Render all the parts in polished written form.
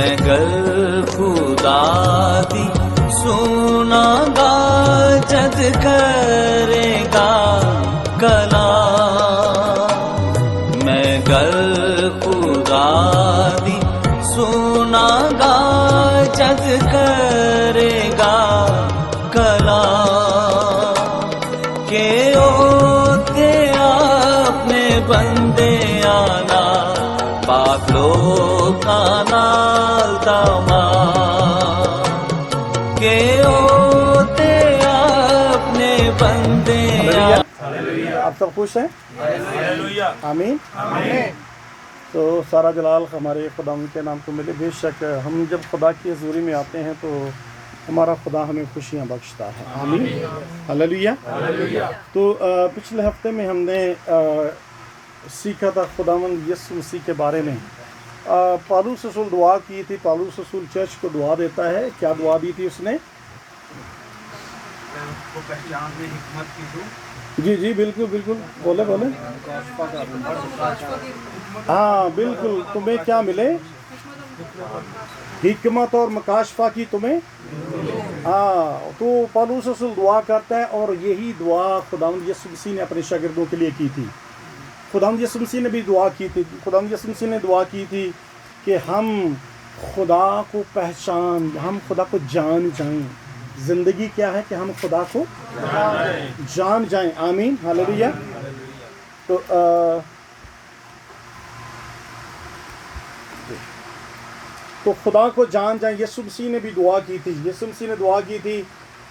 میں گر خدا دی سنا گا جد کرے گا کلام، میں گر خدا دی سنا گا جد کرے گا کلام، کہ اوتے اپنے بندے آنا پاک لوکاں نال تمام، کہ اوتے اپنے بندے آنا۔ آپ سب خوش ہیں؟ آمین۔ تو سارا جلال ہمارے خدا کے نام کو ملے۔ بے شک ہم جب خدا کی حضوری میں آتے ہیں تو ہمارا خدا ہمیں خوشیاں بخشتا ہے۔ آمین، ہلیلویا۔ تو پچھلے ہفتے میں ہم نے سیکھا تھا خداوند یسوع مسیح کے بارے میں۔ پالوس رسول دعا کی تھی، پالوس رسول چرچ کو دعا دیتا ہے۔ کیا دعا دی تھی اس نے؟ جی جی بالکل بالکل، بولے بولے۔ ہاں بالکل، تمہیں کیا ملے؟ حکمت اور مکاشفہ کی تمہیں۔ ہاں، تو پالوس رسول دعا کرتا ہے، اور یہی دعا خداوند یسوع مسیح نے اپنے شاگردوں کے لیے کی تھی۔ خداوند یسوع مسیح نے بھی دعا کی تھی۔ خداوند یسوع مسیح نے دعا کی تھی کہ ہم خدا کو ہم خدا کو جان جائیں۔ زندگی کیا ہے کہ ہم خدا کو جان جائیں۔ آمین، ہلیلویا۔ تو خدا کو جان جائیں۔ یسوع مسیح نے بھی دعا کی تھی، یسوع مسیح نے دعا کی تھی،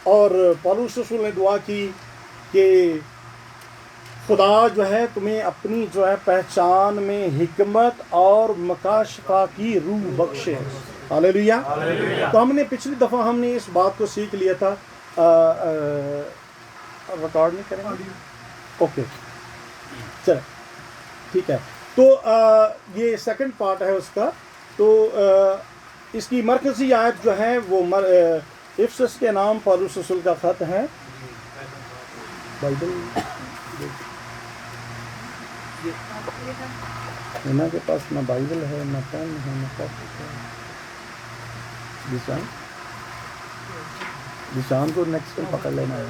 اور پالوس رسول نے دعا کی کہ خدا جو ہے تمہیں اپنی جو ہے پہچان میں حکمت اور مکاشفہ کی روح بخشے۔ ہلیلویا۔ تو ہم نے پچھلی دفعہ ہم نے اس بات کو سیکھ لیا تھا۔ ریکارڈ نہیں کریں گے؟ اوکے چلیں، ٹھیک ہے۔ تو یہ سیکنڈ پارٹ ہے اس کا۔ تو اس کی مرکزی آیت جو ہے وہ افسس کے نام پالوس رسول کا خط ہے۔ بائبل اینا کے پاس نہ بائبل ہے، نہ پین ہے، نہ کاپی ہے۔ دشان کو نیکسٹ ٹائم پکڑ لینا ہے۔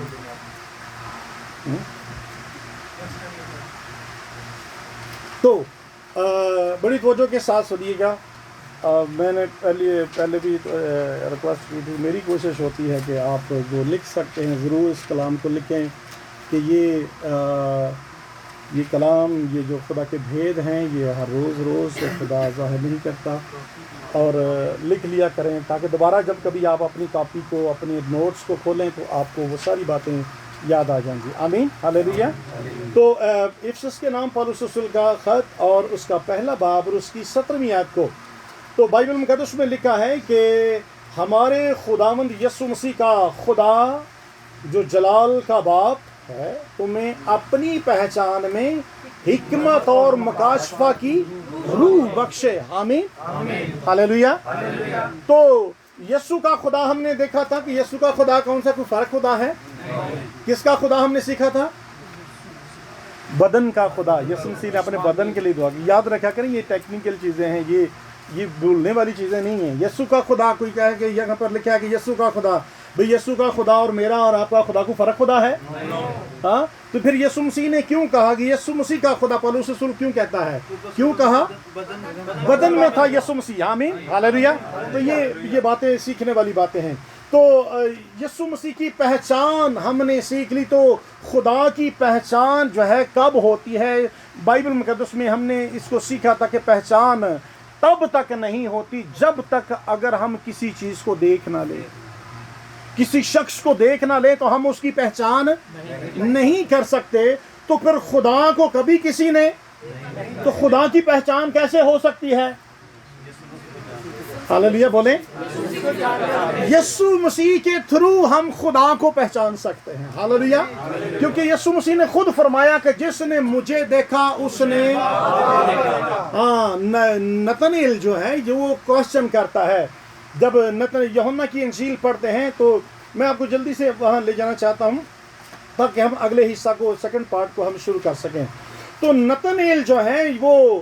تو بڑی توجہ کے ساتھ سنیے گا۔ میں نے پہلے بھی ریکویسٹ کی تھی، میری کوشش ہوتی ہے کہ آپ جو لکھ سکتے ہیں ضرور اس کلام کو لکھیں، کہ یہ کلام، یہ جو خدا کے بھید ہیں، یہ ہر روز خدا ظاہر نہیں کرتا، اور لکھ لیا کریں تاکہ دوبارہ جب کبھی آپ اپنی کاپی کو، اپنے نوٹس کو کھولیں تو آپ کو وہ ساری باتیں یاد آ جائیں گی۔ آمین، ہلیلویا۔ تو افسس کے نام پالوس رسول کا خط اور اس کا پہلا باب اور اس کی 17ویں آیت کو، تو بائبل مقدس میں لکھا ہے کہ ہمارے خداوند یسوع مسیح کا خدا جو جلال کا باپ ہے تمہیں اپنی پہچان میں حکمت اور مکاشفہ کی روح بخشے۔ آمین، ہلیلویا۔ تو یسوع کا خدا ہم نے دیکھا تھا کہ یسوع کا خدا کون سا، کوئی فرق خدا ہے؟ کس کا خدا ہم نے سیکھا تھا؟ بدن کا خدا۔ یسوع مسیح نے اپنے بدن کے لیے دعا کی۔ یاد رکھا کریں، یہ ٹیکنیکل چیزیں ہیں، یہ بھولنے والی چیزیں نہیں ہیں۔ یسوع کا خدا، کوئی کہے کہ یہاں پر لکھا ہے کہ یسوع کا خدا، بھئی یسوع کا خدا اور میرا اور آپ کا خدا کو فرق خدا ہے؟ ہاں، تو پھر یسوع مسیح نے کیوں کہا کہ یسوع مسیح کا خدا؟ پالوس رسول کیوں کہتا ہے؟ کیوں کہا؟ بدن میں تھا یسوع مسیح۔ آمین، ہلیلویا۔ تو یہ باتیں سیکھنے والی باتیں ہیں۔ تو یسوع مسیح کی پہچان ہم نے سیکھ لی۔ تو خدا کی پہچان جو ہے کب ہوتی ہے؟ بائبل مقدس میں ہم نے اس کو سیکھا تھا کہ پہچان تب تک نہیں ہوتی جب تک اگر ہم کسی چیز کو دیکھ نہ لیں، کسی شخص کو دیکھ نہ لیں تو ہم اس کی پہچان نہیں کر سکتے۔ تو پھر خدا کو کبھی کسی نے، تو خدا کی پہچان کیسے ہو سکتی ہے؟ ہلیلویا بولیں۔ یسوع مسیح کے تھرو ہم خدا کو پہچان سکتے ہیں۔ ہلیلویا، کیونکہ یسوع مسیح نے خود فرمایا کہ جس نے مجھے دیکھا اس نے، نتنیل جو ہے جو وہ کوشچن کرتا ہے، جب یوحنا کی انجیل پڑھتے ہیں، تو میں آپ کو جلدی سے وہاں لے جانا چاہتا ہوں تاکہ ہم اگلے حصہ کو، سیکنڈ پارٹ کو ہم شروع کر سکیں۔ تو نتنیل جو ہے وہ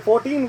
14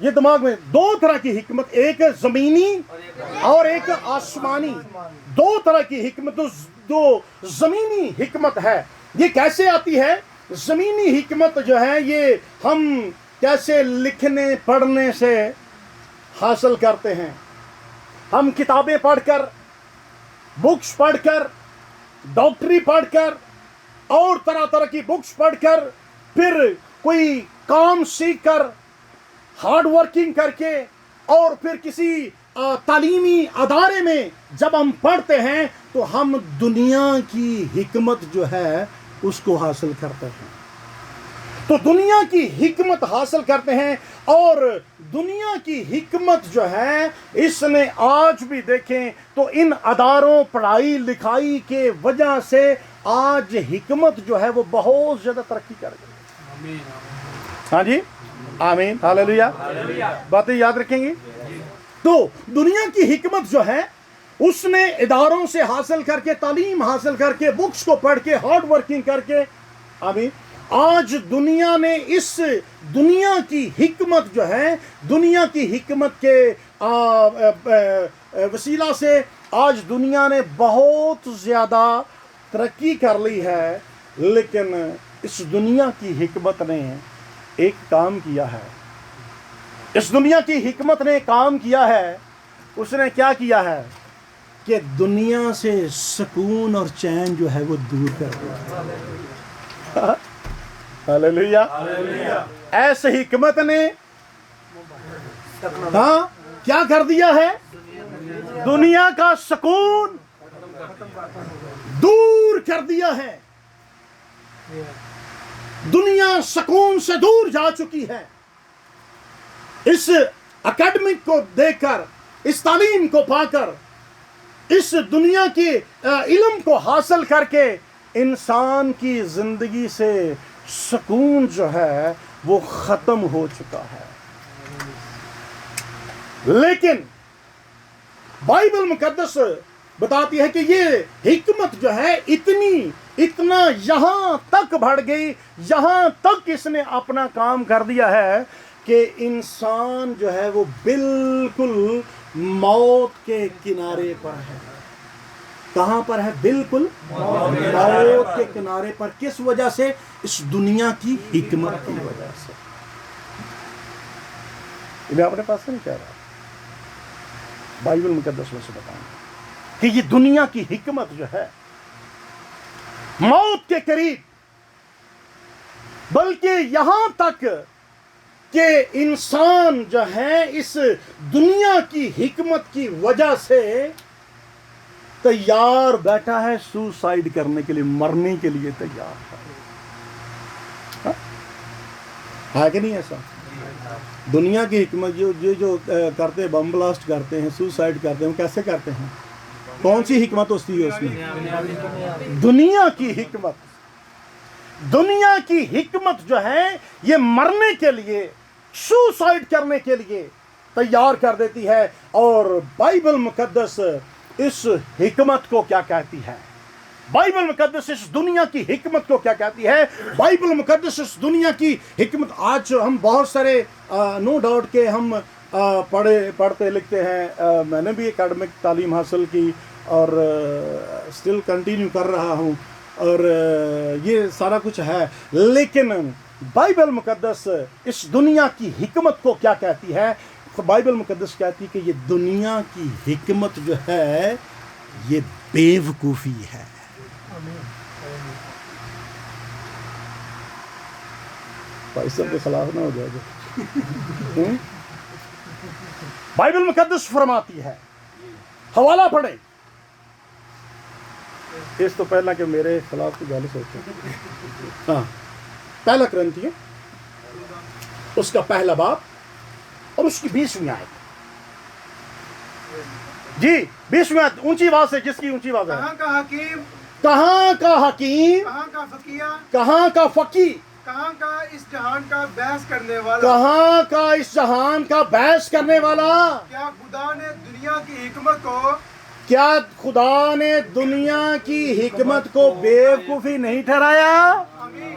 یہ دماغ میں، دو طرح کی حکمت، ایک زمینی اور ایک آسمانی، دو طرح کی حکمت. دو زمینی حکمت ہے، یہ کیسے آتی ہے؟ زمینی حکمت جو ہے یہ ہم کیسے لکھنے پڑھنے سے حاصل کرتے ہیں. ہم کتابیں پڑھ کر، بکس پڑھ کر، ڈاکٹری پڑھ کر اور طرح طرح کی بکس پڑھ کر، پھر کوئی کام سیکھ کر، ہارڈ ورکنگ کر کے، اور پھر کسی تعلیمی ادارے میں جب ہم پڑھتے ہیں تو ہم دنیا کی حکمت جو ہے اس کو حاصل کرتے ہیں. تو دنیا کی حکمت حاصل کرتے ہیں، اور دنیا کی حکمت جو ہے اس نے آج بھی دیکھیں تو ان اداروں، پڑھائی لکھائی کے وجہ سے آج حکمت جو ہے وہ بہت زیادہ ترقی کر گئی. ہاں جی، آمین، ہاللیلویہ. باتیں یاد رکھیں گی. تو دنیا کی حکمت جو ہے اس نے اداروں سے حاصل کر کے، تعلیم حاصل کر کے، بکس کو پڑھ کے، ہارڈ ورکنگ کر کے، آمین، آج دنیا نے اس دنیا کی حکمت جو ہے، دنیا کی حکمت کے وسیلہ سے آج دنیا نے بہت زیادہ ترقی کر لی ہے. لیکن اس دنیا کی حکمت نے ایک کام کیا ہے. اس دنیا کی حکمت نے کام کیا ہے. اس نے کیا کیا ہے کہ دنیا سے سکون اور چین جو ہے وہ دور کر دیا. ہاللیلویہ. ایس حکمت نے ہاں کیا کر دیا ہے؟ دنیا کا سکون دور کر دیا ہے. دنیا سکون سے دور جا چکی ہے. اس اکیڈمک کو دیکھ کر، اس تعلیم کو پا کر، اس دنیا کے علم کو حاصل کر کے انسان کی زندگی سے سکون جو ہے وہ ختم ہو چکا ہے. لیکن بائبل مقدس بتاتی ہے کہ یہ حکمت جو ہے اتنا یہاں تک بڑھ گئی، یہاں تک اس نے اپنا کام کر دیا ہے کہ انسان جو ہے وہ بالکل موت کے کنارے پر ہے. کہاں پر ہے؟ بالکل موت کے کنارے پر. کس وجہ سے؟ اس دنیا کی حکمت کی وجہ سے. میں اپنے پاس سے نہیں کہہ رہا، بائبل مقدس میں سے بتاؤں کہ یہ دنیا کی حکمت جو ہے موت کے قریب، بلکہ یہاں تک کہ انسان جو ہے اس دنیا کی حکمت کی وجہ سے تیار بیٹھا ہے سوسائڈ کرنے کے لیے، مرنے کے لیے تیار ہے کہ نہیں ایسا؟ دنیا کی حکمت جو کرتے ہیں، بم بلاسٹ کرتے ہیں، سوسائڈ کرتے ہیں، وہ کیسے کرتے ہیں؟ کون سی حکمت ہوتی ہے اس میں؟ دنیا کی حکمت. دنیا کی حکمت جو ہے یہ مرنے کے لیے، سوسائڈ کرنے کے لیے تیار کر دیتی ہے. اور بائبل مقدس اس حکمت کو کیا کہتی ہے؟ بائبل مقدس اس دنیا کی حکمت کو کیا کہتی ہے؟ بائبل مقدس اس دنیا کی حکمت، آج ہم بہت سارے نو ڈاؤٹ کہ ہم پڑھتے لکھتے ہیں. میں نے بھی اکیڈمک تعلیم حاصل کی اور اسٹل کنٹینیو کر رہا ہوں، اور یہ سارا کچھ ہے. لیکن بائبل مقدس اس دنیا کی حکمت کو کیا کہتی ہے؟ بائبل مقدس کہتی ہے کہ یہ دنیا کی حکمت جو ہے یہ بیوقوفی ہے. بھائی صاحب کے خلاف نہ ہو جائے گا. بائبل مقدس فرماتی ہے، حوالہ پڑھے اس تو پہلا کہ میرے خلاف کی گالی سوچے. ہاں، پہلا کرنتھیوں اس کا پہلا باب اور اس کی 20ویں آیت. جی 20ویں آیت اونچی آواز سے، جس کی اونچی آواز ہے. کہاں کا حکیم، کہاں کا حکیم، کہاں کا فقیہ، کہاں کا فقی، کہاں کا اس جہان کا بحث کرنے والا، کہاں کا اس جہان کا بحث کرنے والا. کیا خدا نے دنیا کی حکمت کو، کیا خدا نے دنیا کی حکمت کو بیوقوفی نہیں ٹھہرایا؟ آمین،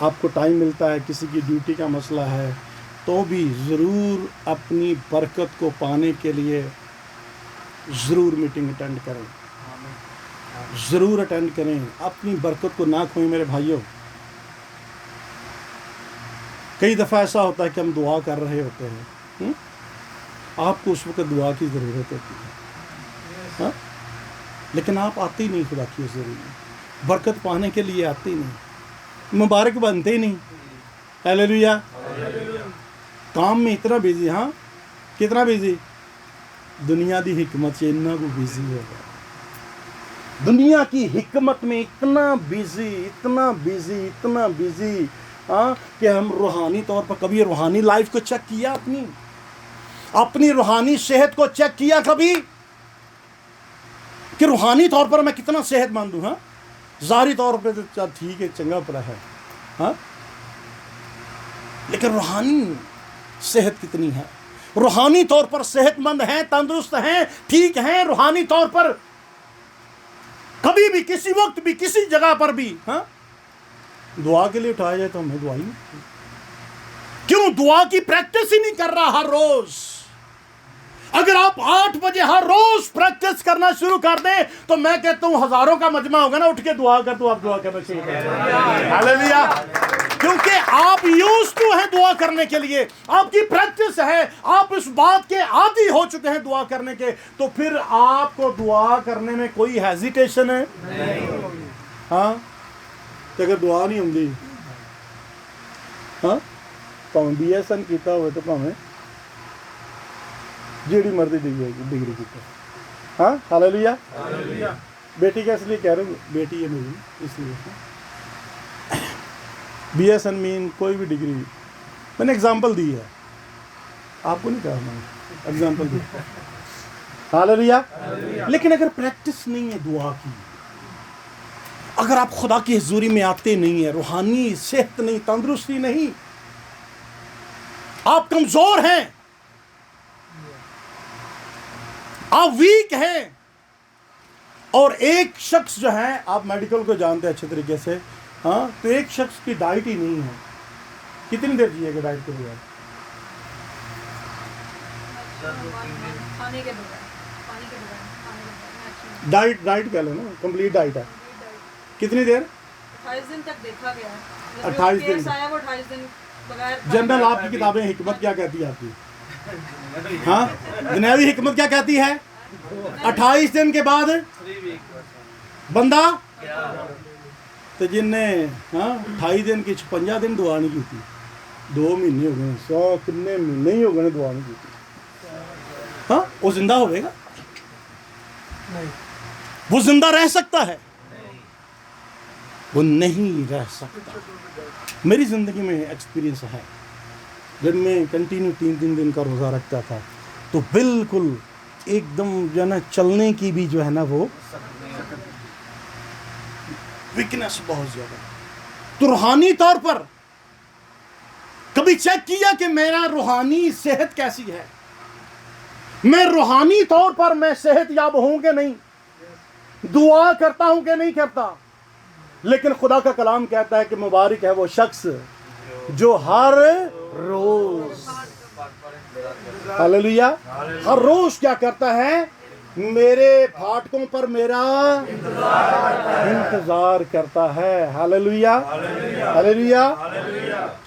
آپ کو ٹائم ملتا ہے، کسی کی ڈیوٹی کا مسئلہ ہے، تو بھی ضرور اپنی برکت کو پانے کے لیے ضرور میٹنگ اٹینڈ کریں، ضرور اٹینڈ کریں، اپنی برکت کو نہ کھوئیں میرے بھائیوں۔ کئی دفعہ ایسا ہوتا ہے کہ ہم دعا کر رہے ہوتے ہیں، آپ کو اس وقت دعا کی ضرورت ہوتی ہے، ہاں؟ لیکن آپ آتے ہی نہیں خدا کی حضوری میں، برکت پانے کے لیے آتے ہی نہیں، مبارک بنتے ہی نہیں۔ ہیلیلویا۔ کام میں اتنا بیزی، ہاں کتنا بیزی، دنیا دی حکمت سے اتنا کو بیزی ہو گیا، دنیا کی حکمت میں اتنا بیزی ہاں کہ ہم روحانی طور پر کبھی روحانی لائف کو چیک کیا، اپنی روحانی صحت کو چیک کیا کبھی کہ روحانی طور پر میں کتنا صحت مند ہوں؟ ہاں ظاہری طور پہ تو ٹھیک ہے، چنگا پڑا ہے، ہاں لیکن روحانی صحت کتنی ہے؟ روحانی طور پر صحت مند ہیں، تندرست ہیں، ٹھیک ہیں روحانی طور پر، کبھی بھی کسی وقت بھی کسی جگہ پر بھی ہاں دعا کے لیے اٹھایا جائے تو ہمیں دعا ہی نہیں، کیوں دعا کی پریکٹس ہی نہیں کر رہا ہر روز؟ اگر آپ 8 بجے ہر روز پریکٹس کرنا شروع کر دیں تو میں کہتا ہوں ہزاروں کا مجمع ہوگا نا، اٹھ کے دعا کر تو آپ دعا کرنا شروع کر دیں۔ ہاللیلویا۔ کیونکہ آپ یوز ٹو ہیں دعا کرنے کے لیے، آپ کی پریکٹس ہے، آپ اس بات کے عادی ہو چکے ہیں دعا کرنے کے، تو پھر آپ کو دعا کرنے میں کوئی ہیزیٹیشن ہے؟ ہاں کہ اگر دعا نہیں ہوندی ہاں پاؤں بی ایس این کیتا ہوئے تو پاؤں جیڑی مرضی ڈگری کیتا، ہاں ہاللیلویا۔ بیٹی کا اس لیے کہہ رہا ہوں، بیٹی ہے میری، اس لیے بی ایس این مین کوئی بھی ڈگری، میں نے اگزامپل دی ہے، آپ کو نہیں کہا، میں نے اگزامپل دی، ہاللیلویا۔ لیکن اگر پریکٹس نہیں ہے دعا کی، اگر آپ خدا کی حضوری میں آتے نہیں ہیں، روحانی صحت نہیں، تندرستی نہیں، آپ کمزور ہیں، آپ ویک ہیں، اور ایک شخص جو ہے، آپ میڈیکل کو جانتے ہیں اچھے طریقے سے، ہاں تو ایک شخص کی ڈائٹ ہی نہیں ہے، کتنی دیر جیے گا ڈائٹ کے بغیر؟ ڈائٹ کہہ لو نا، کمپلیٹ ڈائٹ ہے، کتنی دیر؟ 28 دن تک دیکھا گیا ہے، 28 دن۔ 28 دن بغیر جنرل آپ کی کتابیں حکمت کیا کہتی ہے آپ کی؟ ہاں دنیاوی حکمت کیا کہتی ہے؟ 28 دن کے بعد بندہ، تو جن نے ہاں 28 دن کی 56 دن دعا نہیں کی تھی، 2 مہینے ہو گئے، 100 کتنے مہینے ہی ہو گئے دعا نہیں کی تھی، ہاں وہ زندہ ہوئے گا؟ وہ زندہ رہ سکتا ہے؟ وہ نہیں رہ سکتا۔ میری زندگی میں ایکسپیرینس ہے، جب میں کنٹینیو 3 دن کا روزہ رکھتا تھا تو بالکل ایک دم جو ہے نا چلنے کی بھی جو ہے نا وہ ویکنس بہت زیادہ۔ تو روحانی طور پر کبھی چیک کیا کہ میرا روحانی صحت کیسی ہے؟ میں روحانی طور پر میں صحت یاب ہوں کہ نہیں؟ دعا کرتا ہوں کہ نہیں کرتا؟ لیکن خدا کا کلام کہتا ہے کہ مبارک ہے وہ شخص جو ہر روز، ہاللیلویا، ہر روز کیا کرتا ہے؟ میرے پھاٹکوں پر میرا انتظار کرتا ہے، ہاللیلویا ہاللیلویا۔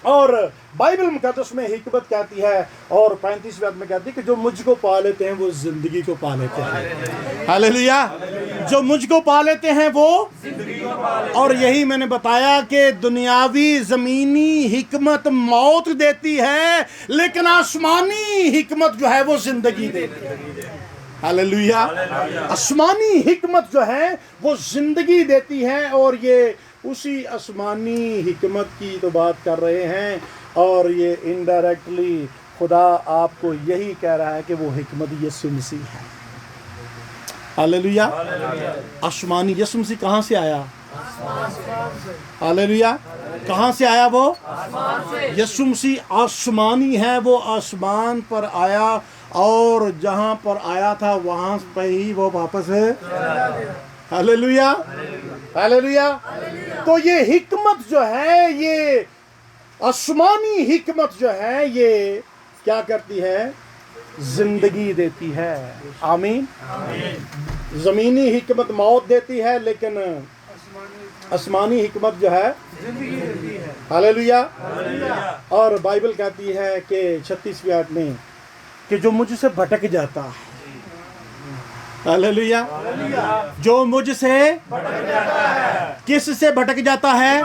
اور بائبل مقدس میں حکمت کہتی ہے، اور 35ویں آیت میں کہتی ہے کہ جو مجھ کو پا لیتے ہیں وہ زندگی کو پا لیتے ہیں، ہاللیلویا۔ جو مجھ کو پا لیتے ہیں وہ، اور یہی میں نے بتایا کہ دنیاوی زمینی حکمت موت دیتی ہے، لیکن آسمانی حکمت جو ہے وہ زندگی دیتی ہے، ہاللیلویا۔ آسمانی حکمت جو ہے وہ زندگی دیتی ہے، اور یہ اسی آسمانی حکمت کی تو بات کر رہے ہیں، اور یہ انڈائریکٹلی خدا آپ کو یہی کہہ رہا ہے کہ وہ حکمت یسوع مسیح ہے، ہاللیلویا۔ آسمانی یسوع مسیح کہاں سے آیا؟ ہاللیلویا۔ کہاں سے آیا وہ؟ یسوع مسیح آسمانی ہے، وہ آسمان پر آیا، اور جہاں پر آیا تھا وہاں پہ ہی وہ واپس ہے، ہاللیلویا ہاللیلویا۔ تو تو یہ حکمت جو ہے، یہ آسمانی حکمت جو ہے، یہ کیا کرتی ہے؟ زندگی دیتی ہے. آمین. زمینی حکمت موت دیتی ہے، لیکن آسمانی حکمت جو ہے زندگی دیتی ہے. ہاللیلویا. اور بائبل کہتی ہے کہ 36ویں آیت میں کہ جو مجھ سے بھٹک جاتا ہے، ہاللیلویا، جو مجھ سے کس سے بھٹک جاتا ہے؟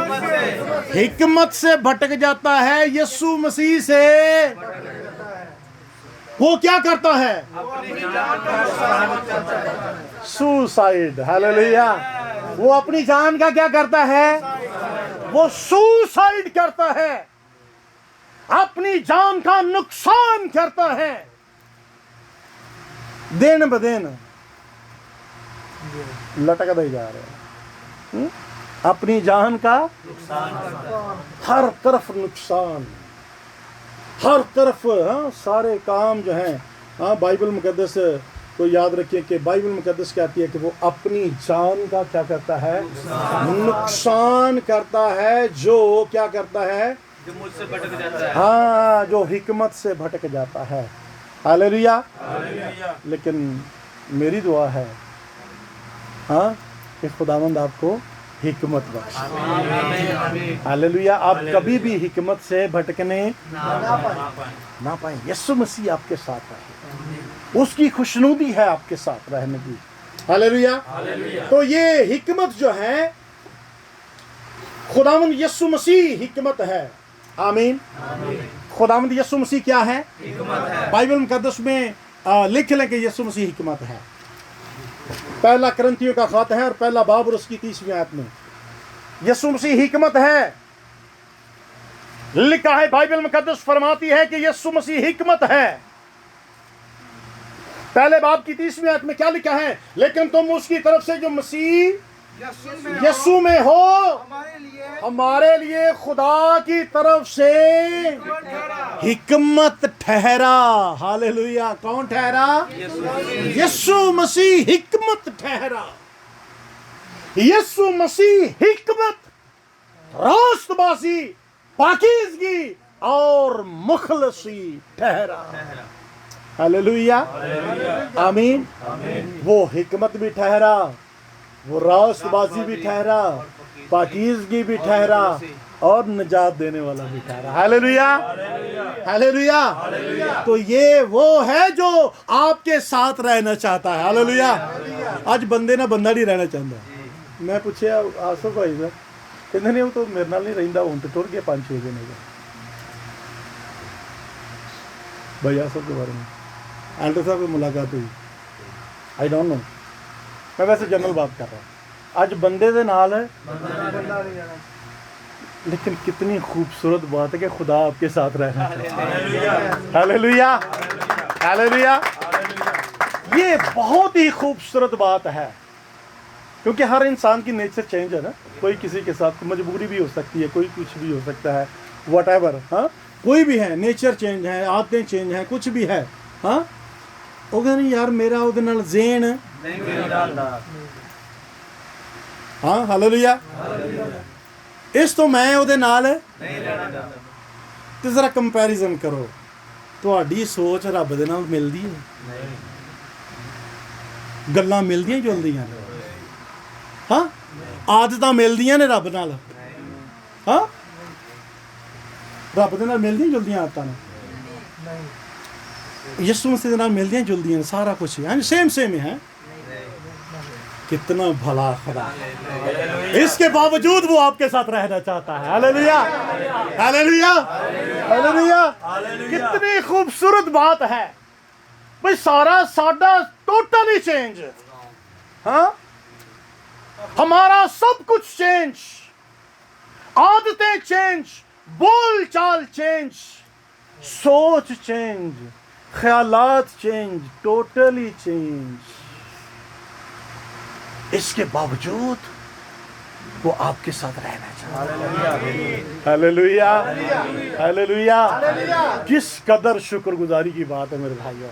حکمت سے بھٹک جاتا ہے، یسوع مسیح سے. وہ کیا کرتا ہے؟ سوسائڈ. ہاللیلویا. وہ اپنی جان کا کیا کرتا ہے؟ وہ سوسائڈ کرتا ہے، اپنی جان کا نقصان کرتا ہے. دن بدن لٹکتا ہی جا رہا ہے. اپنی جان کا ہر طرف نقصان، ہر طرف. سارے کام جو ہیں، بائبل مقدس کو یاد رکھیے کہ بائبل مقدس کہتی ہے کہ وہ اپنی جان کا کیا کرتا ہے؟ نقصان کرتا ہے. جو کیا کرتا ہے؟ جو مجھ سے بھٹک جاتا ہے. ہاں، جو حکمت سے بھٹک جاتا ہے. ہاللیلویا. لیکن میری دعا ہے کہ خداوند آپ کو حکمت بخشے. ہاللیلویا. آپ کبھی بھی حکمت سے بھٹکنے نہ پائیں. یسوع مسیح آپ کے ساتھ رہے، اس کی خوشنودی ہے آپ کے ساتھ رہنے کی. ہاللیلویا. تو یہ حکمت جو ہے، خداوند یسوع مسیح حکمت ہے. آمین. خداوند یسوع مسیح کیا ہے؟ بائبل مقدس میں لکھ لیں کہ یسوع مسیح حکمت ہے. پہلا کرنتھیوں کا خط ہے اور پہلا باب اور اس کی 30ویں آیت میں یسوع مسیح حکمت ہے لکھا ہے. بائبل مقدس فرماتی ہے کہ یسوع مسیح حکمت ہے. پہلے باب کی 30ویں آیت میں کیا لکھا ہے؟ لیکن تم اس کی طرف سے جو مسیح یسوع میں ہو، ہمارے لیے خدا کی طرف سے حکمت ٹھہرا. ہاللیلویا. کون ٹھہرا؟ یسوع مسیح حکمت ٹھہرا. یسوع مسیح حکمت، راست بازی، پاکیزگی اور مخلصی ٹھہرا. ہاللیلویا. آمین. وہ حکمت بھی ٹھہرا، وہ راست بازی بھی ٹھہرا، پاکیزگی بھی ٹھہرا اور نجات دینے والا بھی ٹھہرا. ہاللیلویا. ہاللیلویا. تو یہ وہ ہے جو آپ کے ساتھ رہنا چاہتا ہے. ہاللیلویا. آج بندے نہ بندہ نہیں رہنا چاہتا. میں پوچھیا آصف بھائی سے، کہتے نہیں وہ تو میرے نال نہیں رہندا، ہوں تو ٹر گیا 5-6 دن ہو گئے. بھائی آصف کے بارے میں اینڈر صاحب کی ملاقات ہوئی. آئی ڈونٹ نو، میں ویسے جنرل بات کر رہا ہوں. آج بندے دے نال ہے، لیکن کتنی خوبصورت بات ہے کہ خدا آپ کے ساتھ رہنا چاہتا ہے. ہاللیلویا. ہاللیلویا. یہ بہت ہی خوبصورت بات ہے، کیونکہ ہر انسان کی نیچر چینج ہے نا. کوئی کسی کے ساتھ مجبوری بھی ہو سکتی ہے، کوئی کچھ بھی ہو سکتا ہے، واٹ ایور. کوئی بھی ہے، نیچر چینج ہے، عادتیں چینج ہیں، کچھ بھی ہے. وہ کہتے نہیں یار میرا وہ نال ذہن. ہاللیلویا. اس تو میں وہ نال تے ذرا کمپیریزن کرو. تہاڈی سوچ رب دے نال ملدی ہے؟ گلاں ملدیاں جلدیاں نے؟ عادتاں ملدیاں نے رب نال؟ رب دے نال ملدیاں جلدیاں عادتاں نے؟ یسوع مسیح دے نال ملدیاں جلدیاں نے سارا کچھ ہے، سیم ہے. کتنا بھلا خدا ہے، اس کے باوجود وہ آپ کے ساتھ رہنا چاہتا ہے. ہاللیلویا. ہاللیلویا. ہاللیلویا. کتنی خوبصورت بات ہے بھئی. ساڈا ٹوٹلی چینج، ہمارا سب کچھ چینج، عادتیں چینج، بول چال چینج، سوچ چینج، خیالات چینج، ٹوٹلی چینج. اس کے باوجود وہ آپ کے ساتھ رہنا چاہتا ہے. ہاللیلویا. ہاللیلویا. کس قدر شکر گزاری کی بات ہے میرے بھائیوں.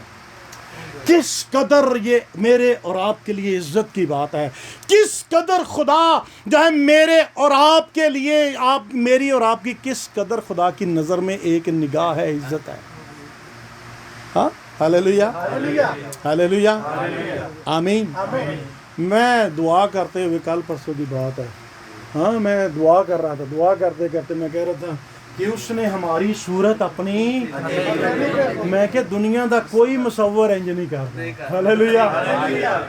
کس قدر یہ میرے اور آپ کے لیے عزت کی بات ہے، کس قدر خدا جو ہے میرے اور آپ کے لیے، آپ میری اور آپ کی کس قدر خدا کی نظر میں ایک نگاہ ہے، عزت ہے. ہاں ہاللیلویا ہاللیلویا آمین. میں دعا کرتے ہوئے، کل پرسوں کی بات ہے، ہاں میں دعا کر رہا تھا، دعا کرتے کرتے میں کہہ رہا تھا کہ اس نے ہماری صورت اپنی، میں کہ دنیا دا کوئی مصور انج نہیں کرتا. ہاللیلویا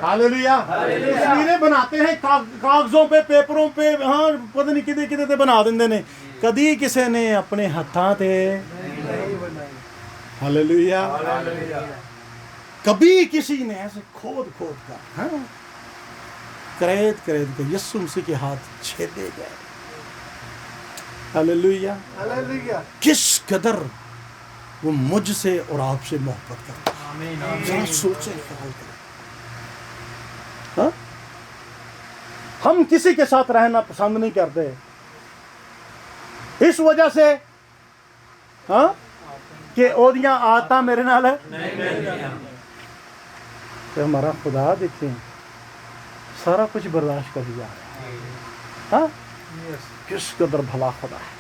ہاللیلویا. تصویریں بناتے ہیں کاغذوں پہ، پیپروں پہ، ہاں پتہ نہیں کدے کدے تے بنا دیندے نے، کدی کسے نے اپنے ہتھاں تے. ہاللیلویا. کبھی کسی نے ایسے کھود کھود کر، ہاں کریت کریت کر یسوع مسیح کے ہاتھ چھیدے گئے. ہاللیلویا. کس قدر وہ مجھ سے اور آپ سے محبت کرتا ہے. ذرا سوچیں، خیال کریں. ہاں ہم کسی کے ساتھ رہنا پسند نہیں کرتے اس وجہ سے، ہاں کہ اودیاں آتا میرے نال ہے. تو ہمارا خدا دیکھیں سارا کچھ برداشت کر دیا. ہاں کس قدر بھلا خدا ہے،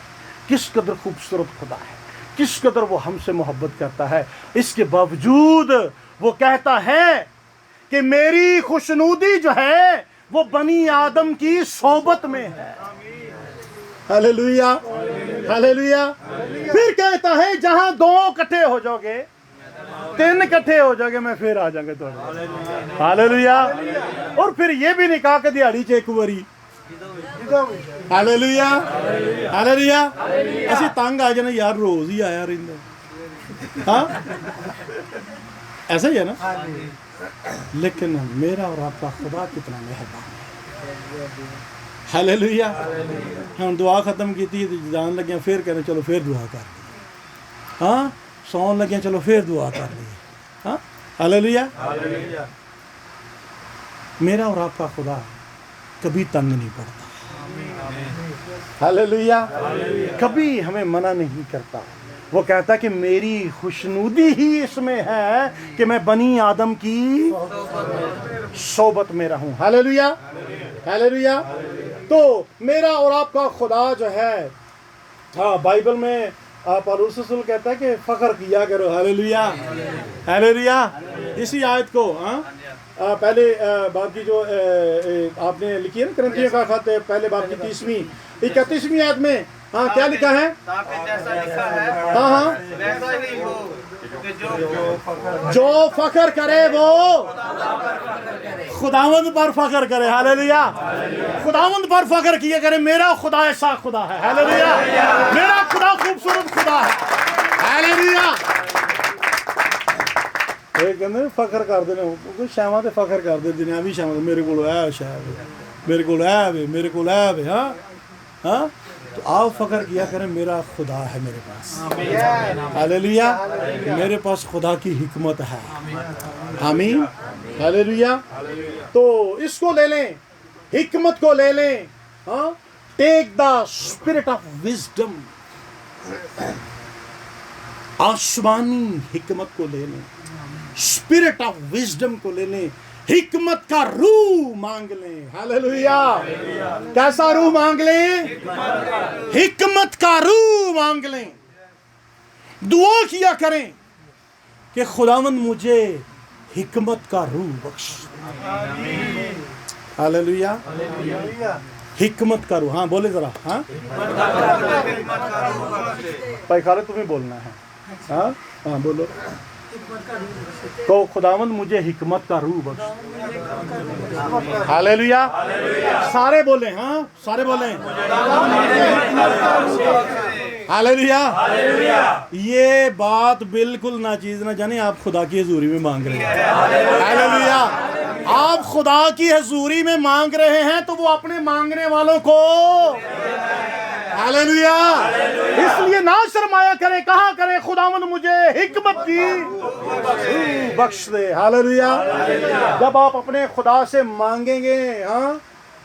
کس قدر خوبصورت خدا ہے، کس قدر وہ ہم سے محبت کرتا ہے. اس کے باوجود وہ کہتا ہے کہ میری خوشنودی جو ہے وہ بنی آدم کی صحبت میں ہے. ہاللیلویا ہاللیلویا. پھر کہتا ہے جہاں 2 اکٹھے ہو جاؤ گے، 3 اکٹھے ہو جاؤ گے، میں پھر آ جاؤں گا تو. ہاللیلویا. اور پھر یہ بھی نہیں کہا کہ دیہڑی چ ایک واری. ہاللیلویا ہاللیلویا. اسی تنگ آ جانا یار، روز ہی آیا رہتا. ہاں ایسا ہی ہے نا. لیکن میرا اور آپ کا خدا کتنا مہربان ہے. ہاللیلویا. ہم دعا ختم کی تھی، جان لگے پھر کہنے چلو پھر دعا کر لی. ہاں سون لگے چلو پھر دعا کر لی. ہاں ہاللیلویا. میرا اور آپ کا خدا کبھی تنگ نہیں پڑتا. ہاللیلویا. کبھی ہمیں منع نہیں کرتا. وہ کہتا کہ میری خوشنودی ہی اس میں ہے کہ میں بنی آدم کی صحبت میں رہوں. ہاللیلویا ہاللیلویا. تو میرا اور آپ کا خدا جو ہے، ہاں بائبل میں پالوس رسول کہتا ہے کہ فخر کیا کرو. ہاللیلویا ہاللیلویا. اسی آیت کو پہلے باب کی جو آپ نے لکھی ہے نا، کرنتھیوں کا خط پہلے باب کی 30ویں 31ویں آیت میں، ہاں کیا لکھا ہے؟ جیسا لکھا ہے ہاں ہاں ویسا ہی ہو کہ جو فخر کرے وہ خداوند پر فخر کرے. ہاللیلویا. خداوند پر فخر کیا کرے. میرا خدا ایسا خدا ہے. ہاللیلویا. میرا خدا خوبصورت خدا ہے. ہاللیلویا. کہتے فخر کرتے ہیں شاواں تے فخر کرتے دنیاوی شاواں، میرے کو ہے شاید، میرے کو ہے، میرے کو ہے. ہاں ہاں تو آپ فخر کیا کریں میرا خدا ہے میرے پاس. ہاللیلویا. میرے پاس خدا کی حکمت ہے. آمین. ہاللیلویا. تو اس کو لے لیں، حکمت کو لے لیں. ہاں ٹیک دا اسپرٹ آف وزڈم. آسمانی حکمت کو لے لیں، اسپرٹ آف وزڈم کو لے لیں، حکمت کا روح مانگ لیں. ہاللیلویا. کیسا روح مانگ لیں؟ حکمت کا روح مانگ لیں. دعا کیا کریں کہ خداوند مجھے حکمت کا روح بخش. ہاللیلویا. حکمت کا روح. ہاں بولے ذرا. ہاں بھائی خالد تمہیں بولنا ہے. ہاں ہاں بولو. تو خداوند مجھے حکمت کا روح بخش. ہاللیلویا. سارے بولیں. ہاں سارے بولیں. ہاللیلویا. یہ بات بالکل ناچیز نہ جانے، آپ خدا کی حضوری میں مانگ رہے ہیں. ہاللیلویا. آپ خدا کی حضوری میں مانگ رہے ہیں تو وہ اپنے مانگنے والوں کو، ہاللیلویا، اس لیے نہ شرمایا کرے. کہا کرے خداوند مجھے حکمت کی بخش دے. ہاللیلویا. جب آپ اپنے خدا سے مانگیں گے، ہاں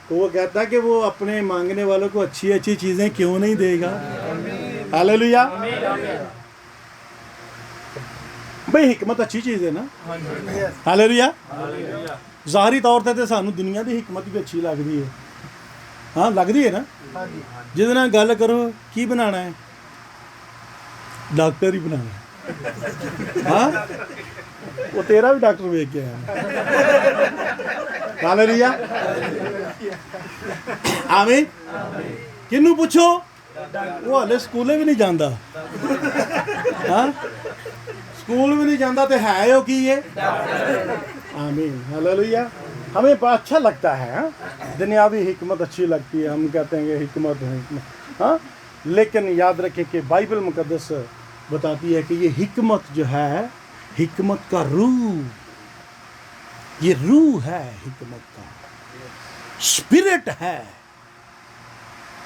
تو وہ کہتا ہے کہ وہ اپنے مانگنے والوں کو اچھی اچھی چیزیں کیوں نہیں دے گا. ہاللیلویا. بھئی حکمت اچھی چیز ہے نا. ہاللویا. ظاہری طور تے سانو دنیا دی حکمت بھی اچھی لگدی ہے. ہاں لگدی ہے نا. جس نال گل کرو کی بنانا ہے, ڈاکٹر ہی بنانا ہے. ہاں وہ تیرا بھی ڈاکٹر ویکھ کے آیا. ہاللویا. آمین. کنوں پوچھو وہ ہلے سکولے بھی نہیں جاندا. ہاں سکول بھی نہیں جاندا تے ہے وہ کی ہے. آمین. ہاللویا. ہمیں اچھا لگتا ہے, ہاں دنیاوی حکمت اچھی لگتی ہے, ہم کہتے ہیں کہ حکمت ہے حکمت. ہاں لیکن یاد رکھیں کہ بائبل مقدس بتاتی ہے کہ یہ حکمت جو ہے, حکمت کا روح, یہ روح ہے حکمت کا, اسپرٹ ہے.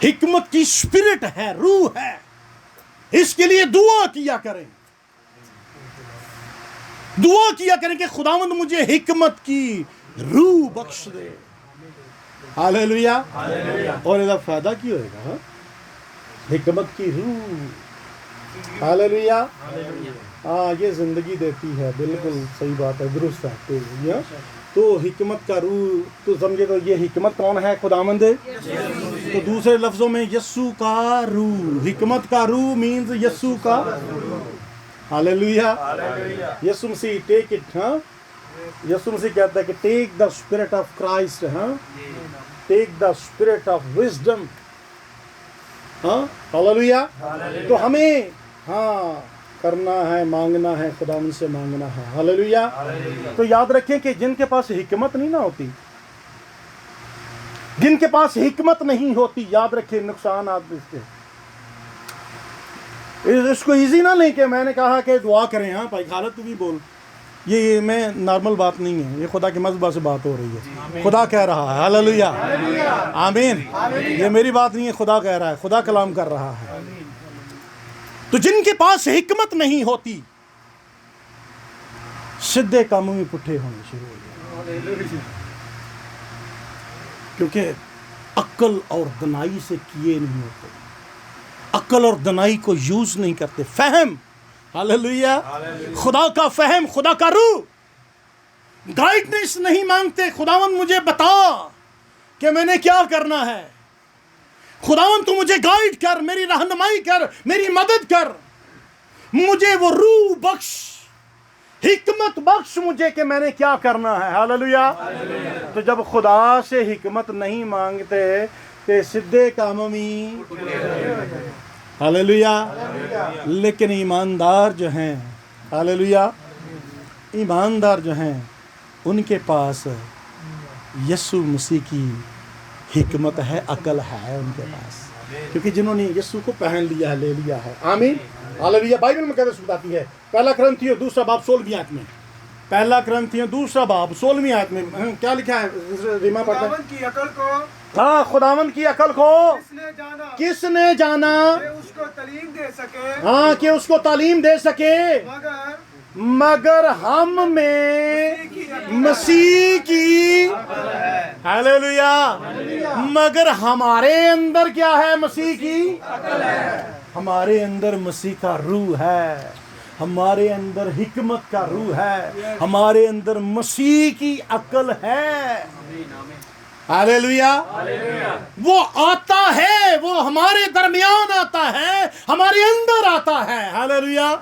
حکمت کی اسپرٹ ہے, روح ہے. اس کے لیے دعا کیا کریں, دعا کیا کریں کہ خداوند مجھے حکمت کی روح بخش دے. ہاللویا. اور اس کا فائدہ کی ہوئے گا, حکمت کی روح. ہاللویا. ہاں یہ زندگی دیتی ہے. بالکل صحیح بات ہے, درست ہے. تو حکمت کا روح تو سمجھے, تو یہ حکمت کون ہے؟ خداوند. تو دوسرے لفظوں میں یسوع کا روح. حکمت کا روح مینز یسوع کا. ہاللویا. یسوع مسیح ٹیک اٹ. ہاں یسوع مسیح کہتا ہے کہ ٹیک دا اسپرٹ آف کرائسٹ. ہاں ٹیک دا اسپرٹ آف وزڈم. ہاں ہاللویا. تو ہمیں ہاں کرنا ہے, مانگنا ہے, خداوند سے مانگنا ہے. ہاللویا. تو یاد رکھیں کہ جن کے پاس حکمت نہیں نہ ہوتی, جن کے پاس حکمت نہیں ہوتی, یاد رکھیں نقصانات اس کے. اس کو ایزی نہ لیں کہ میں نے کہا کہ دعا کریں. ہاں بھائی خالد تو بھی بول, یہ میں نارمل بات نہیں ہے, یہ خدا کے مذبح سے بات ہو رہی ہے. خدا کہہ رہا ہے. ہاللویا. آمین. یہ میری بات نہیں ہے, خدا کہہ رہا ہے, خدا کلام کر رہا ہے. تو جن کے پاس حکمت نہیں ہوتی, سیدھے کاموں میں پٹھے ہونے شروع ہو جائیں, کیونکہ عقل اور دنائی سے کیے نہیں ہوتے, عقل اور دنائی کو یوز نہیں کرتے. فہم. ہاللویا. خدا کا فہم, خدا کا روح. گائیڈنس نہیں مانگتے, خداوند مجھے بتا کہ میں نے کیا کرنا ہے. خداوند تو مجھے گائیڈ کر, میری رہنمائی کر, میری مدد کر, مجھے وہ روح بخش, حکمت بخش مجھے کہ میں نے کیا کرنا ہے. ہاللویا. تو جب خدا سے حکمت نہیں مانگتے تو سیدھے کاموں میں. ہاللویا. لیکن ایماندار جو ہیں, ہاللویا, ایماندار جو ہیں ان کے پاس یسوع مسیح کی حکمت ہے, عقل ہے ان کے پاس, کیونکہ جنہوں نے یسوع کو پہن لیا ہے, لے لیا ہے. آمین. ہاللویا. بائبل مقدس بتاتی ہے, پہلا کرنتھیوں دوسرا باب 16ویں آیت میں, پہلا کرنتھیوں دوسرا باب 16ویں آیت میں کیا لکھا ہے؟ ریما پڑھتا ہے. خداوند کی عقل کو ہاں خداوند کی عقل کو کس نے جانا کس نے جانا, کہ اس کو تعلیم دے سکے, ہاں کہ اس کو تعلیم دے سکے, مگر ہم میں مسیح کی. ہاللویا. مگر ہمارے اندر کیا ہے؟ مسیح کی. ہمارے اندر مسیح کا روح ہے, ہمارے اندر حکمت کا روح ہے, ہمارے اندر مسیح کی عقل ہے. ہاللویا. وہ آتا ہے, وہ ہمارے درمیان آتا ہے, ہمارے اندر آتا ہے. ہاللویا.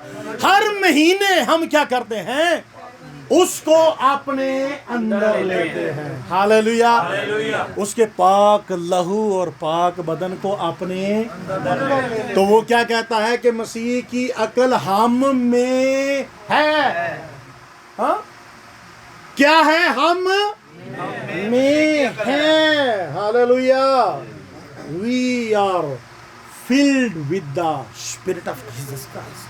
ہر مہینے ہم کیا کرتے ہیں؟ اس کو اپنے اندر لیتے ہیں. ہاللویا. اس کے پاک لہو اور پاک بدن کو اپنے. تو وہ کیا کہتا ہے کہ مسیح کی عقل ہم میں ہے. ہاں کیا ہے؟ ہم میں ہے. Hallelujah. We are filled with the spirit of Jesus Christ.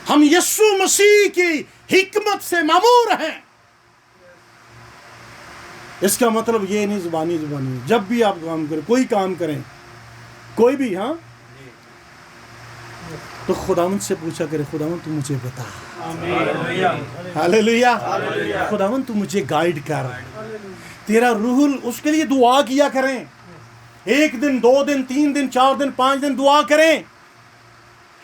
ہم یسوع مسیح کی حکمت سے معمور ہیں. اس کا مطلب یہ نہیں زبانی. جب بھی آپ کام کریں, کوئی کام کریں, کوئی بھی, ہاں تو خداوند سے پوچھا کرے, خداوند تو مجھے بتا. ہاللویا. خداوند تو مجھے گائیڈ کر. تیرا روح, اس کے لیے دعا کیا کریں. 1 دن 2 دن 3 دن 4 دن 5 دن دعا کریں.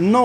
9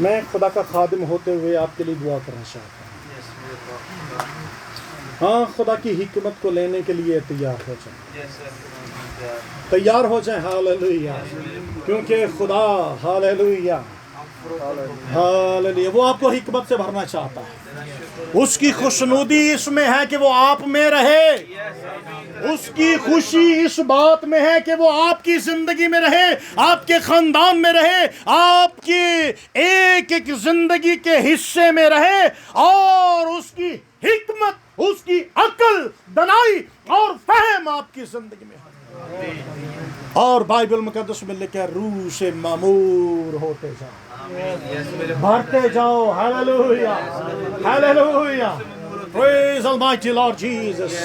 میں خدا کا خادم ہوتے ہوئے آپ کے لیے دعا کرنا چاہتا ہوں. ہاں خدا کی حکمت کو لینے کے لیے تیار ہو جائیں. تیار ہو جائیں. ہاللویا. کیونکہ خدا ہاللویا ہاللویا وہ آپ کو حکمت سے بھرنا چاہتا ہے. اس کی خوشنودی اس میں ہے کہ وہ آپ میں رہے. اس کی خوشی اس بات میں ہے کہ وہ آپ کی زندگی میں رہے, آپ کے خاندان میں رہے, آپ کی ایک ایک زندگی کے حصے میں رہے, اور اس کی حکمت, اس کی عقل, دانائی اور فہم آپ کی زندگی میں ہے. اور بائبل مقدس میں لکھا ہے روح سے معمور ہوتے جاؤ, بھرتے جاؤ. Hallelujah hallelujah. Praise Almighty Lord Jesus.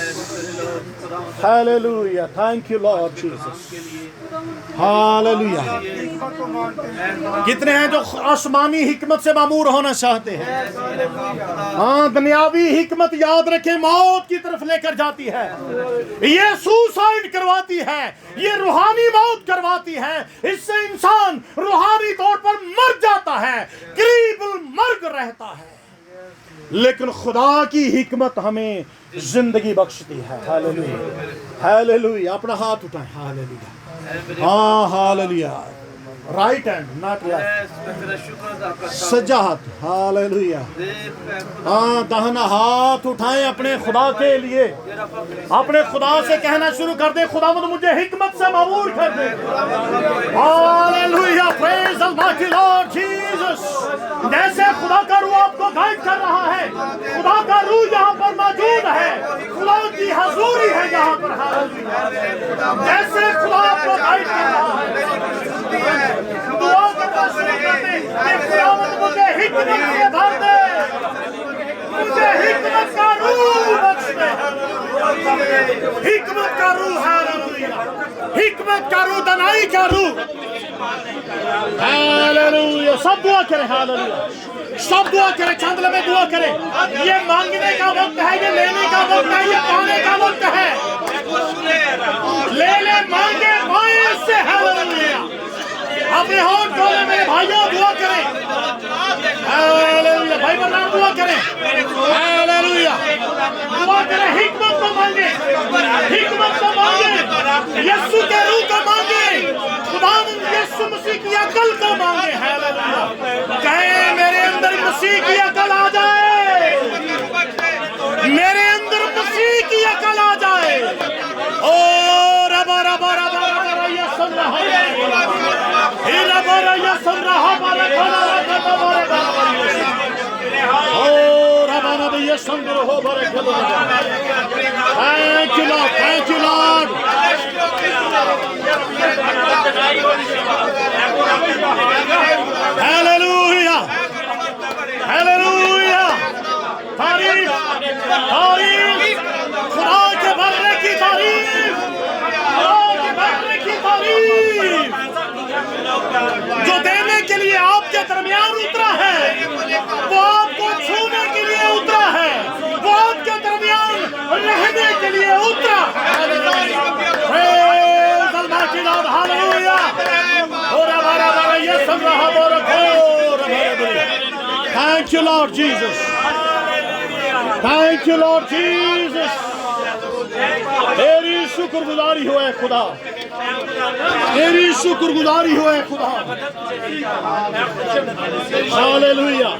Hallelujah. Thank you Lord Jesus. Hallelujah. کتنے ہیں جو آسمانی حکمت سے معمور ہونا چاہتے ہیں؟ ہاں دنیاوی حکمت یاد رکھیں موت کی طرف لے کر جاتی ہے, یہ سوسائڈ کرواتی ہے, یہ روحانی موت کرواتی ہے. اس سے انسان روحانی طور پر مر جاتا ہے, قریب المرگ رہتا ہے. لیکن خدا کی حکمت ہمیں زندگی بخشتی ہے. Hallelujah hallelujah. اپنا ہاتھ اٹھائیں. ہاللویا. ہاں hallelujah. Right hand not left, سجا ہاتھ. ہاللویا. ہاں داہنا ہاتھ اٹھائیں اپنے خدا کے لیے. اپنے خدا سے کہنا شروع کر دیں خداوند مجھے حکمت سے معمور کر دے. ہاللویا. پریز المیٹی لارڈ جیسس. جیسے خدا کا روح آپ کو گائیڈ کر رہا ہے, خدا کا روح یہاں پر موجود ہے, خدا کی حضوری ہے یہاں پر. جیسے خدا آپ کو گائیڈ کر رہا ہے دعا کرنا شروع کر دیں کہ خداوند مجھے حکمت سے بھر دے, مجھے حکمت کا روح بخش دے. حکمت کا روح. ہاللویا. حکمت کا روح, دانائی کا روح. ہاللویا. سب دعا کریں. ہاللویا. سب دعا کریں. چند لمحے دعا کریں. یہ مانگنے کا وقت ہے, یہ لینے کا وقت ہے, یہ پانے کا وقت ہے. لے لے مانگے مائیں سے. ہاللویا. اپنے ہاتھ کھولے میرے بھائیوں, دعا کریں. ہاللویا. بھائی برنام دعا کریں. ہاللویا. دعا کریں. حکمت کو مانگیں, حکمت کو مانگیں, یسوع کے روح کو مانگیں, خداوند یسوع مسیح کی عقل کو مانگیں. ہاللویا. کہیں میرے اندر مسیح کی عقل آ جائے, میرے اندر مسیح کی عقل آ جائے. او ربا ربا ربا ربا یسوع رہا ہی ربا یسوع رہا بارا کھانا رکھا بارا بارا. او ربا ربا یسوع رہا بارا کھانا. Thank you Lord. Thank you Lord. Hallelujah. Hallelujah. تعریف تعریف خدا کے بارے کی تعریف, خدا کے بارے کی تعریف. جو دینے کے لیے آپ کے درمیان اترا ہے, وہ آپ کو چھونے کے لیے اترا ہے, وہ آپ کے درمیان رہنے کے لیے اترا. Praise Almighty Lord. Hallelujah. Thank you Lord Jesus. Thank you Lord Jesus. تیری شکر گزاری ہوئے خدا, تیری شکر گزاری ہوئے خدا. Hallelujah.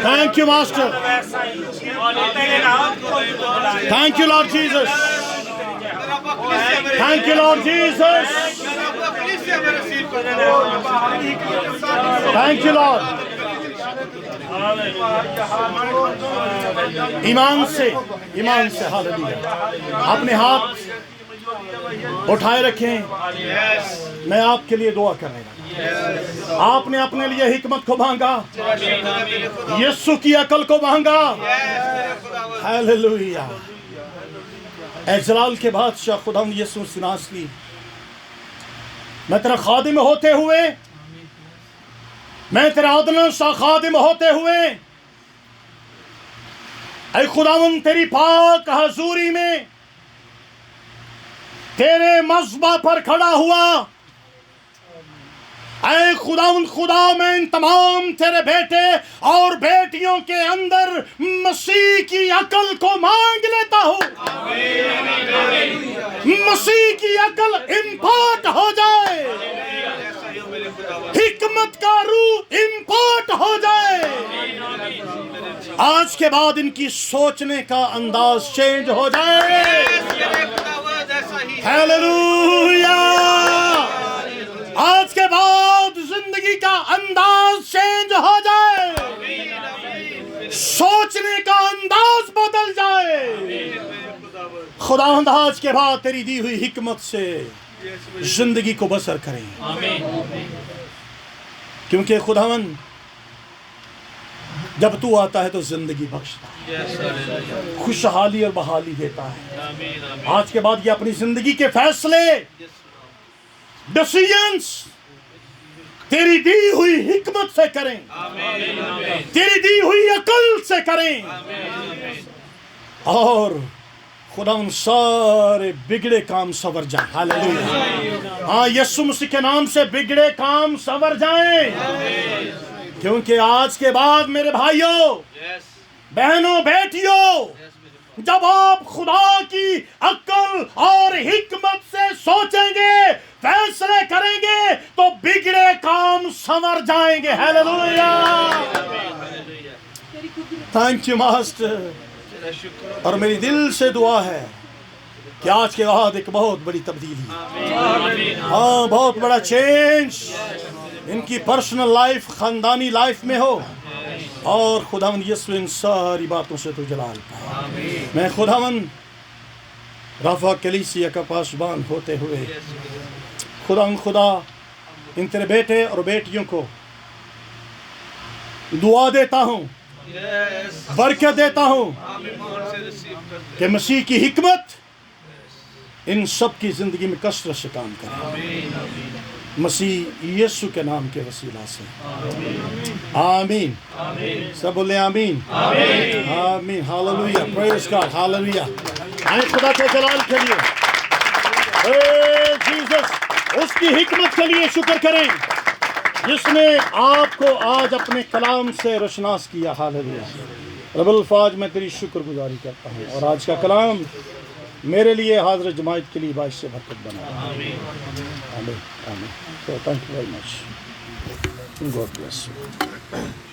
Thank you Master. Thank you Lord Jesus. Thank you Lord Jesus. Thank you Lord. ایمان سے ہاللویا. اپنے ہاتھ اٹھائے رکھیں. میں آپ کے لیے دعا کر رہا ہوں. آپ نے اپنے لیے حکمت کو مانگا, یسوع کی عقل کو مانگا. ہاللویا. اے جلال کے بادشاہ خداوند یسوع ناصری, میں تیرا خادم ہوتے ہوئے, میں تیرا عادل سا خادم ہوتے ہوئے, اے خداوند تیری پاک حضوری میں تیرے مذبح پر کھڑا ہوا. اے خدا میں ان تمام تیرے بیٹے اور بیٹیوں کے اندر مسیح کی عقل کو مانگ لیتا ہوں. مسیح کی عقل امپارٹ ہو جائے, حکمت کا روح امپارٹ ہو جائے. آج کے بعد ان کی سوچنے کا انداز چینج ہو جائے. ہیلیلویا. آج کے بعد زندگی کا انداز چینج ہو جائے, سوچنے کا انداز بدل جائے. خداوند آج کے بعد تیری دی ہوئی حکمت سے زندگی کو بسر کریں, کیونکہ خداوند جب تو آتا ہے تو زندگی بخشتا ہے, خوشحالی اور بحالی دیتا ہے. آج کے بعد یہ اپنی زندگی کے فیصلے, ڈیسیژنز تیری دی ہوئی حکمت سے کریں, تیری دی ہوئی عقل سے کریں, اور خدا ان سارے بگڑے کام سنور جائیں. ہاللیلویا. ہاں, یسوع مسیح کے نام سے بگڑے کام سنور جائیں, کیونکہ آج کے بعد میرے بھائیوں, بہنوں, بیٹیوں, جب آپ خدا کی عقل اور حکمت سے سوچیں گے, فیصلے کریں گے, تو بگڑے کام سنور جائیں گے. ہاللیلویا. Thank you master. اور میری دل سے دعا ہے کہ آج کے بعد ایک بہت بڑی تبدیلی, ہاں, بہت بڑا چینج ان کی پرسنل لائف, خاندانی لائف میں ہو, اور خداوند یسوع ان ساری باتوں سے تو جلال پائے. میں خداوند رفع کلیسیا کا پاسبان ہوتے ہوئے خدا ان تیرے بیٹے اور بیٹیوں کو دعا دیتا ہوں, برکت دیتا ہوں کہ مسیح کی حکمت ان سب کی زندگی میں کثرت سے کام کرے, مسیح یسوع کے نام کے وسیلہ سے. آمین. سب بولے آمین. آمین. ہاللیلویا. پریز گاڈ. ہاللیلویا. آئیں خدا کے جلال کے لیے, اے جیسس, اس کی حکمت کے لیے شکر کریں جس نے آپ کو آج اپنے کلام سے روشناس کیا. ہاللیلویا. رب الفاظ میں تیری شکر گزاری کرتا ہوں, اور آج کا کلام میرے لیے حاضر جماعت کے لیے باعث سے برکت بنا. آمین. آمین. So thank you very much. God bless you.